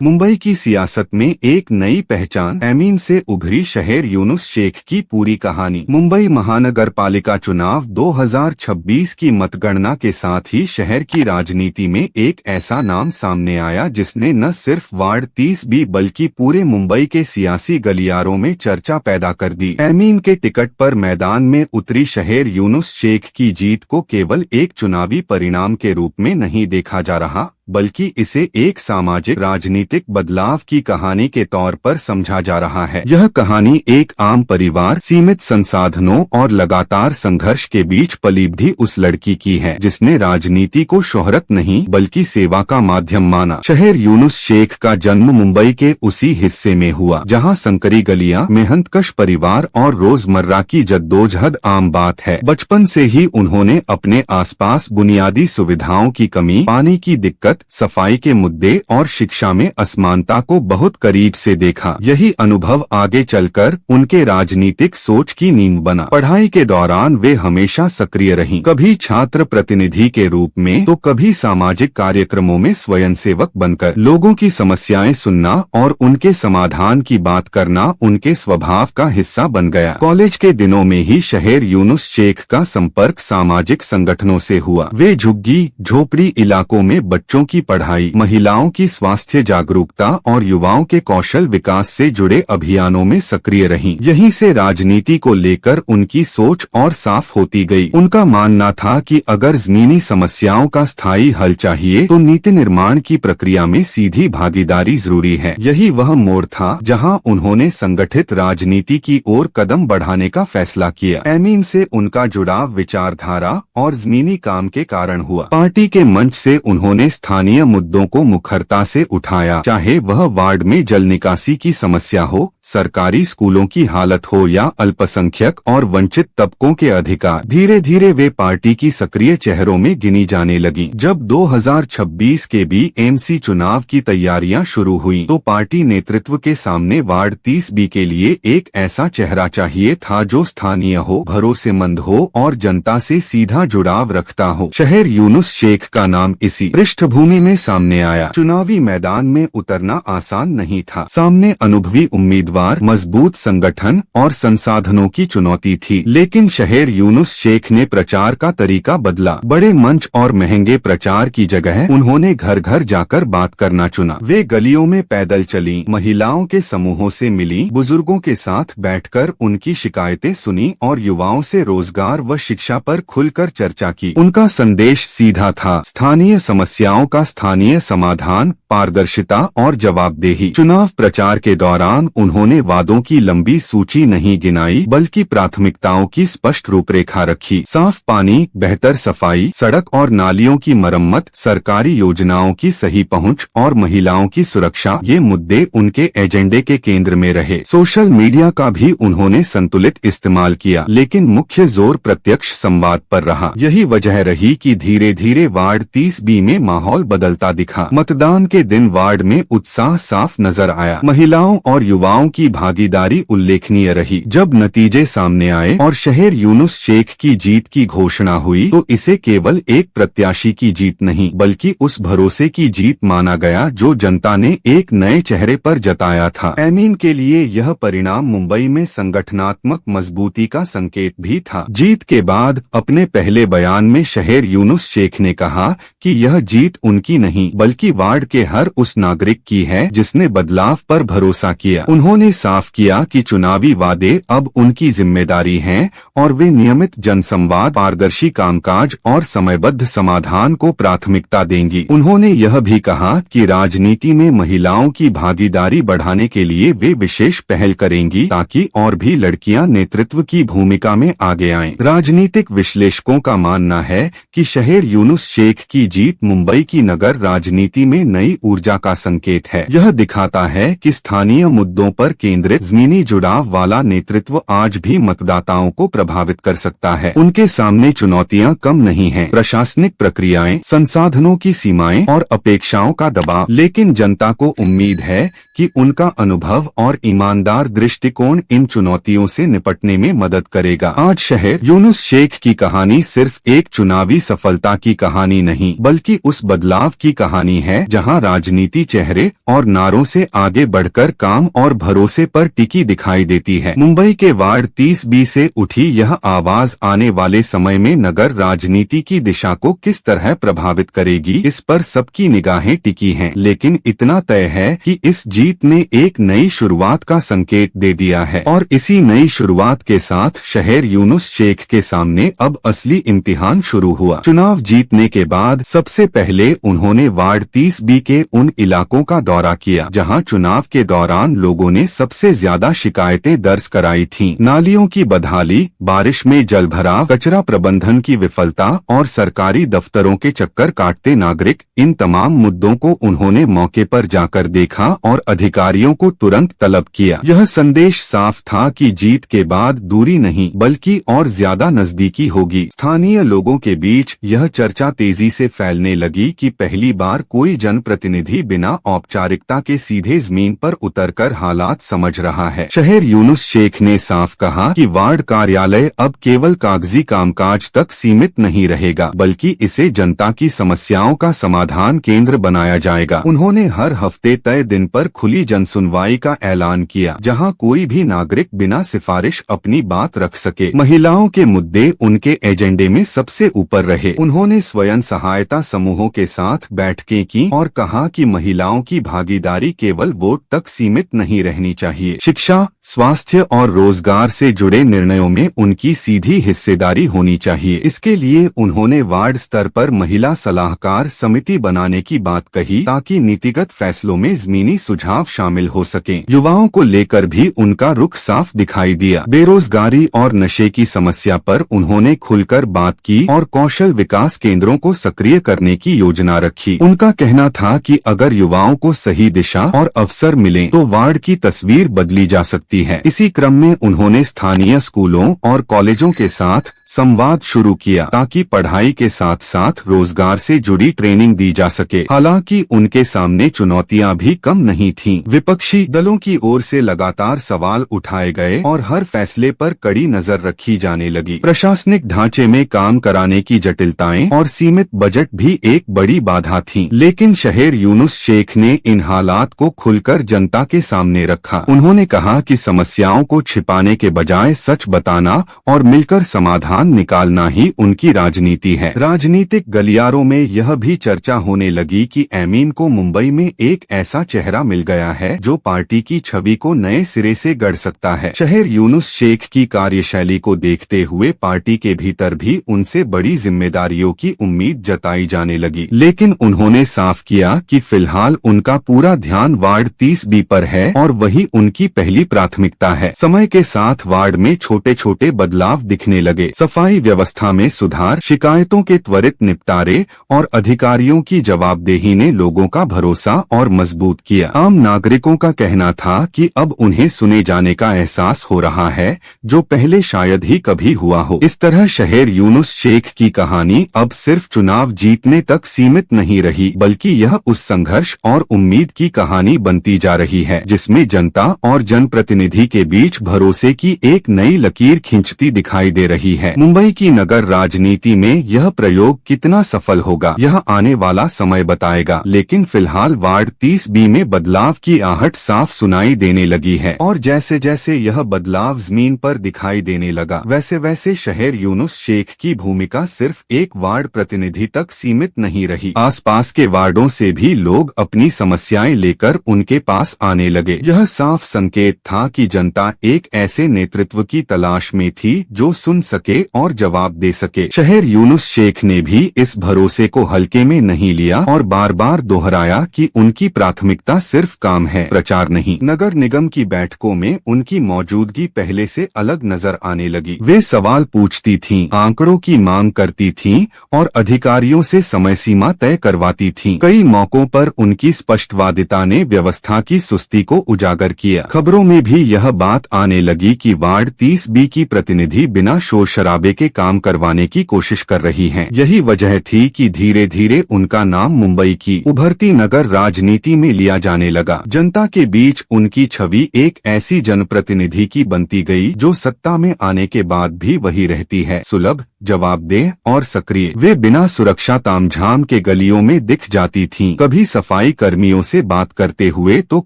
मुंबई की सियासत में एक नई पहचान, एमीन से उभरी शहर यूनुस शेख की पूरी कहानी। मुंबई महानगर पालिका चुनाव 2026 की मतगणना के साथ ही शहर की राजनीति में एक ऐसा नाम सामने आया जिसने न सिर्फ वार्ड 30B बल्कि पूरे मुंबई के सियासी गलियारों में चर्चा पैदा कर दी। एमीन के टिकट पर मैदान में उतरी शहर यूनुस शेख की जीत को केवल एक चुनावी परिणाम के रूप में नहीं देखा जा रहा, बल्कि इसे एक सामाजिक राजनीतिक बदलाव की कहानी के तौर पर समझा जा रहा है। यह कहानी एक आम परिवार, सीमित संसाधनों और लगातार संघर्ष के बीच पली बढ़ी उस लड़की की है जिसने राजनीति को शोहरत नहीं बल्कि सेवा का माध्यम माना। शहर यूनुस शेख का जन्म मुंबई के उसी हिस्से में हुआ जहां संकरी गलियां, मेहनतकश परिवार और रोजमर्रा की जद्दोजहद आम बात है। बचपन से ही उन्होंने अपने आसपास बुनियादी सुविधाओं की कमी, पानी की दिक्कत, सफाई के मुद्दे और शिक्षा में असमानता को बहुत करीब से देखा। यही अनुभव आगे चलकर उनके राजनीतिक सोच की नींव बना। पढ़ाई के दौरान वे हमेशा सक्रिय रहीं, कभी छात्र प्रतिनिधि के रूप में तो कभी सामाजिक कार्यक्रमों में स्वयंसेवक बनकर। लोगों की समस्याएं सुनना और उनके समाधान की बात करना उनके स्वभाव का हिस्सा बन गया। कॉलेज के दिनों में ही शहर यूनुस शेख का संपर्क सामाजिक संगठनों से हुआ। वे झुग्गी झोपड़ी इलाकों में बच्चों की पढ़ाई, महिलाओं की स्वास्थ्य जागरूकता और युवाओं के कौशल विकास से जुड़े अभियानों में सक्रिय रहीं। यहीं से राजनीति को लेकर उनकी सोच और साफ होती गई। उनका मानना था कि अगर जमीनी समस्याओं का स्थायी हल चाहिए तो नीति निर्माण की प्रक्रिया में सीधी भागीदारी जरूरी है। यही वह मोड़ था जहां उन्होंने संगठित राजनीति की ओर कदम बढ़ाने का फैसला किया। एमीन से उनका जुड़ाव विचारधारा और जमीनी काम के कारण हुआ। पार्टी के मंच से उन्होंने स्थानीय मुद्दों को मुखरता से उठाया, चाहे वह वार्ड में जल निकासी की समस्या हो, सरकारी स्कूलों की हालत हो या अल्पसंख्यक और वंचित तबकों के अधिकार। धीरे धीरे वे पार्टी की सक्रिय चेहरों में गिनी जाने लगी। जब 2026 के BMC चुनाव की तैयारियां शुरू हुई तो पार्टी नेतृत्व के सामने वार्ड 30B के लिए एक ऐसा चेहरा चाहिए था जो स्थानीय हो, भरोसेमंद हो और जनता से सीधा जुड़ाव रखता हो। शहर यूनुस शेख का नाम इसी पृष्ठभूमि में सामने आया। चुनावी मैदान में उतरना आसान नहीं था। सामने अनुभवी उम्मीदवार, मजबूत संगठन और संसाधनों की चुनौती थी। लेकिन शहर यूनुस शेख ने प्रचार का तरीका बदला। बड़े मंच और महंगे प्रचार की जगह उन्होंने घर घर जाकर बात करना चुना। वे गलियों में पैदल चली, महिलाओं के समूहों से मिली, बुजुर्गों के साथ बैठकर उनकी शिकायतें सुनी और युवाओं से रोजगार व शिक्षा पर खुलकर चर्चा की। उनका संदेश सीधा था, स्थानीय समस्याओं का स्थानीय समाधान, पारदर्शिता और जवाबदेही। चुनाव प्रचार के दौरान उन्होंने वादों की लंबी सूची नहीं गिनाई बल्कि प्राथमिकताओं की स्पष्ट रूपरेखा रखी। साफ पानी, बेहतर सफाई, सड़क और नालियों की मरम्मत, सरकारी योजनाओं की सही पहुंच और महिलाओं की सुरक्षा, ये मुद्दे उनके एजेंडे के केंद्र में रहे। सोशल मीडिया का भी उन्होंने संतुलित इस्तेमाल किया, लेकिन मुख्य जोर प्रत्यक्ष संवाद पर रहा। यही वजह रही कि धीरे धीरे वार्ड 30B में माहौल बदलता दिखा। मतदान के दिन वार्ड में उत्साह साफ नजर आया। महिलाओं और युवाओं की भागीदारी उल्लेखनीय रही। जब नतीजे सामने आए और शहर यूनुस शेख की जीत की घोषणा हुई तो इसे केवल एक प्रत्याशी की जीत नहीं बल्कि उस भरोसे की जीत माना गया जो जनता ने एक नए चेहरे पर जताया था। एमीन के लिए यह परिणाम मुंबई में संगठनात्मक मजबूती का संकेत भी था। जीत के बाद अपने पहले बयान में शहर यूनुस शेख ने कहा कि यह जीत उनकी नहीं बल्कि वार्ड के हर उस नागरिक की है जिसने बदलाव पर भरोसा किया। उन्होंने साफ किया कि चुनावी वादे अब उनकी जिम्मेदारी हैं और वे नियमित जनसंवाद, पारदर्शी कामकाज और समयबद्ध समाधान को प्राथमिकता देंगी। उन्होंने यह भी कहा कि राजनीति में महिलाओं की भागीदारी बढ़ाने के लिए वे विशेष पहल करेंगी ताकि और भी लड़कियां नेतृत्व की भूमिका में आगे आएं। राजनीतिक विश्लेषकों का मानना है कि शहर यूनुस शेख की जीत मुंबई की नगर राजनीति में नई ऊर्जा का संकेत है। यह दिखाता है कि स्थानीय मुद्दों पर पर केंद्रित जमीनी जुड़ाव वाला नेतृत्व आज भी मतदाताओं को प्रभावित कर सकता है। उनके सामने चुनौतियां कम नहीं हैं, प्रशासनिक प्रक्रियाएं, संसाधनों की सीमाएं और अपेक्षाओं का दबाव, लेकिन जनता को उम्मीद है कि उनका अनुभव और ईमानदार दृष्टिकोण इन चुनौतियों से निपटने में मदद करेगा। आज शहर यूनुस शेख की कहानी सिर्फ एक चुनावी सफलता की कहानी नहीं, बल्कि उस बदलाव की कहानी है जहां राजनीति चेहरे और नारों से आगे बढ़कर काम और भरोसे पर टिकी दिखाई देती है। मुंबई के वार्ड 30B से उठी यह आवाज आने वाले समय में नगर राजनीति की दिशा को किस तरह प्रभावित करेगी, इस पर सबकी निगाहें टिकी हैं। लेकिन इतना तय है कि इस जीत ने एक नई शुरुआत का संकेत दे दिया है और इसी नई शुरुआत के साथ शहर यूनुस शेख के सामने अब असली इम्तिहान शुरू हुआ। चुनाव जीतने के बाद सबसे पहले उन्होंने वार्ड 30B के उन इलाकों का दौरा किया जहां चुनाव के दौरान लोगों ने सबसे ज्यादा शिकायतें दर्ज कराई थीं। नालियों की बदहाली, बारिश में जलभराव, कचरा प्रबंधन की विफलता और सरकारी दफ्तरों के चक्कर काटते नागरिक, इन तमाम मुद्दों को उन्होंने मौके पर जाकर देखा और अधिकारियों को तुरंत तलब किया। यह संदेश साफ था कि जीत के बाद दूरी नहीं बल्कि और ज्यादा नजदीकी होगी। स्थानीय लोगों के बीच यह चर्चा तेजी से फैलने लगी कि पहली बार कोई जनप्रतिनिधि बिना औपचारिकता के सीधे जमीन पर उतरकर हालात समझ रहा है। शहर यूनुस शेख ने साफ कहा कि वार्ड कार्यालय अब केवल कागजी कामकाज तक सीमित नहीं रहेगा, बल्कि इसे जनता की समस्याओं का समाधान केंद्र बनाया जाएगा। उन्होंने हर हफ्ते तय दिन पर खुली जनसुनवाई का ऐलान किया, जहां कोई भी नागरिक बिना सिफारिश अपनी बात रख सके। महिलाओं के मुद्दे उनके एजेंडे में सबसे ऊपर रहे। उन्होंने स्वयं सहायता समूहों के साथ बैठकें की और कहा कि महिलाओं की भागीदारी केवल वोट तक सीमित नहीं रहनी चाहिए। शिक्षा, स्वास्थ्य और रोजगार से जुड़े निर्णयों में उनकी सीधी हिस्सेदारी होनी चाहिए। इसके लिए उन्होंने वार्ड स्तर पर महिला सलाहकार समिति बनाने की बात कही ताकि नीतिगत फैसलों में जमीनी सुझाव शामिल हो सकें। युवाओं को लेकर भी उनका रुख साफ दिखाई दिया। बेरोजगारी और नशे की समस्या पर उन्होंने खुलकर बात की और कौशल विकास केंद्रों को सक्रिय करने की योजना रखी। उनका कहना था कि अगर युवाओं को सही दिशा और अवसर मिले तो वार्ड की तस्वीर बदली जा सकती है। इसी क्रम में उन्होंने स्थानीय स्कूलों और कॉलेजों के साथ संवाद शुरू किया ताकि पढ़ाई के साथ साथ रोजगार से जुड़ी ट्रेनिंग दी जा सके। हालांकि उनके सामने चुनौतियां भी कम नहीं थीं। विपक्षी दलों की ओर से लगातार सवाल उठाए गए और हर फैसले पर कड़ी नजर रखी जाने लगी। प्रशासनिक ढांचे में काम कराने की जटिलताएं और सीमित बजट भी एक बड़ी बाधा थीं। लेकिन शहर यूनुस शेख ने इन हालात को खुलकर जनता के सामने रखा। उन्होंने कहा कि समस्याओं को छिपाने के बजाय सच बताना और मिलकर समाधान निकालना ही उनकी राजनीति है। राजनीतिक गलियारों में यह भी चर्चा होने लगी कि एमीन को मुंबई में एक ऐसा चेहरा मिल गया है जो पार्टी की छवि को नए सिरे से गढ़ सकता है। शहर यूनुस शेख की कार्यशैली को देखते हुए पार्टी के भीतर भी उनसे बड़ी जिम्मेदारियों की उम्मीद जताई जाने लगी। लेकिन उन्होंने साफ किया कि फिलहाल उनका पूरा ध्यान वार्ड 30B पर है और वही उनकी पहली प्राथमिकता है। समय के साथ वार्ड में छोटे छोटे बदलाव दिखने लगे। सफाई व्यवस्था में सुधार, शिकायतों के त्वरित निपटारे और अधिकारियों की जवाबदेही ने लोगों का भरोसा और मजबूत किया। आम नागरिकों का कहना था कि अब उन्हें सुने जाने का एहसास हो रहा है, जो पहले शायद ही कभी हुआ हो। इस तरह शहर यूनुस शेख की कहानी अब सिर्फ चुनाव जीतने तक सीमित नहीं रही, बल्कि यह उस संघर्ष और उम्मीद की कहानी बनती जा रही है जिसमें जनता और जनप्रतिनिधि के बीच भरोसे की एक नई लकीर खिंचती दिखाई दे रही है। मुंबई की नगर राजनीति में यह प्रयोग कितना सफल होगा, यह आने वाला समय बताएगा। लेकिन फिलहाल वार्ड 30B में बदलाव की आहट साफ सुनाई देने लगी है और जैसे जैसे यह बदलाव जमीन पर दिखाई देने लगा, वैसे वैसे शहर यूनुस शेख की भूमिका सिर्फ एक वार्ड प्रतिनिधि तक सीमित नहीं रही। आसपास के वार्डों से भी लोग अपनी समस्याएं लेकर उनके पास आने लगे। यह साफ संकेत था कि जनता एक ऐसे नेतृत्व की तलाश में थी जो सुन सके सके और जवाब दे सके। शहर यूनुस शेख ने भी इस भरोसे को हल्के में नहीं लिया और बार बार दोहराया कि उनकी प्राथमिकता सिर्फ काम है, प्रचार नहीं। नगर निगम की बैठकों में उनकी मौजूदगी पहले से अलग नजर आने लगी। वे सवाल पूछती थीं, आंकड़ों की मांग करती थीं और अधिकारियों से समय सीमा तय करवाती थीं। कई मौकों पर उनकी स्पष्टवादिता ने व्यवस्था की सुस्ती को उजागर किया। खबरों में भी यह बात आने लगी कि वार्ड 30B की प्रतिनिधि बिना शोर शराबे के काम करवाने की कोशिश कर रही हैं। यही वजह थी कि धीरे धीरे उनका नाम मुंबई की उभरती नगर राजनीति में लिया जाने लगा। जनता के बीच उनकी छवि एक ऐसी जनप्रतिनिधि की बनती गई जो सत्ता में आने के बाद भी वही रहती है, सुलभ, जवाबदेह और सक्रिय। वे बिना सुरक्षा तामझाम के गलियों में दिख जाती थीं, कभी सफाई कर्मियों से बात करते हुए तो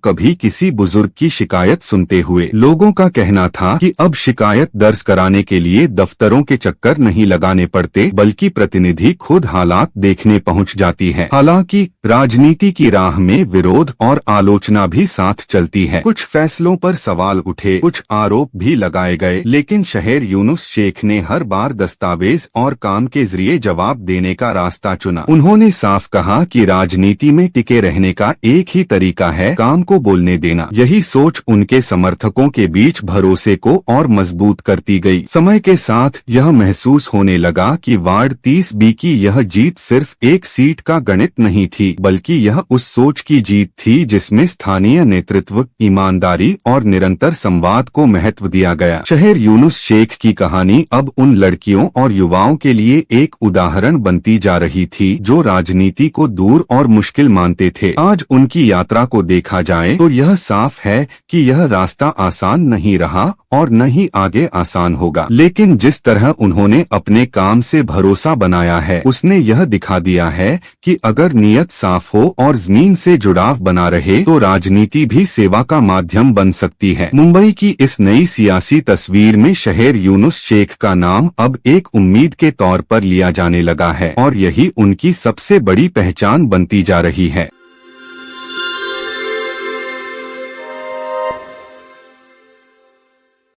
कभी किसी बुजुर्ग की शिकायत सुनते हुए। लोगों का कहना था कि अब शिकायत दर्ज कराने के लिए दफ्तरों के चक्कर नहीं लगाने पड़ते, बल्कि प्रतिनिधि खुद हालात देखने पहुंच जाती है। हालांकि राजनीति की राह में विरोध और आलोचना भी साथ चलती है। कुछ फैसलों पर सवाल उठे, कुछ आरोप भी लगाए गए, लेकिन शहर यूनुस शेख ने हर बार दस्तावेज और काम के जरिए जवाब देने का रास्ता चुना। उन्होंने साफ कहा कि राजनीति में टिके रहने का एक ही तरीका है, काम को बोलने देना। यही सोच उनके समर्थकों के बीच भरोसे को और मजबूत करती गई। समय के साथ यह महसूस होने लगा कि वार्ड 30B की यह जीत सिर्फ एक सीट का गणित नहीं थी, बल्कि यह उस सोच की जीत थी जिसमें स्थानीय नेतृत्व, ईमानदारी और निरंतर संवाद को महत्व दिया गया। शहर यूनुस शेख की कहानी अब उन लड़कियों और युवाओं के लिए एक उदाहरण बनती जा रही थी जो राजनीति को दूर और मुश्किल मानते थे। आज उनकी यात्रा को देखा जाए तो यह साफ है कि यह रास्ता आसान नहीं रहा और न ही आगे आसान होगा, लेकिन जिस तरह उन्होंने अपने काम से भरोसा बनाया है उसने यह दिखा दिया है कि अगर नीयत साफ हो और जमीन से जुड़ाव बना रहे तो राजनीति भी सेवा का माध्यम बन सकती है। मुंबई की इस नई सियासी तस्वीर में शहर यूनुस शेख का नाम अब एक उम्मीद के तौर पर लिया जाने लगा है और यही उनकी सबसे बड़ी पहचान बनती जा रही है।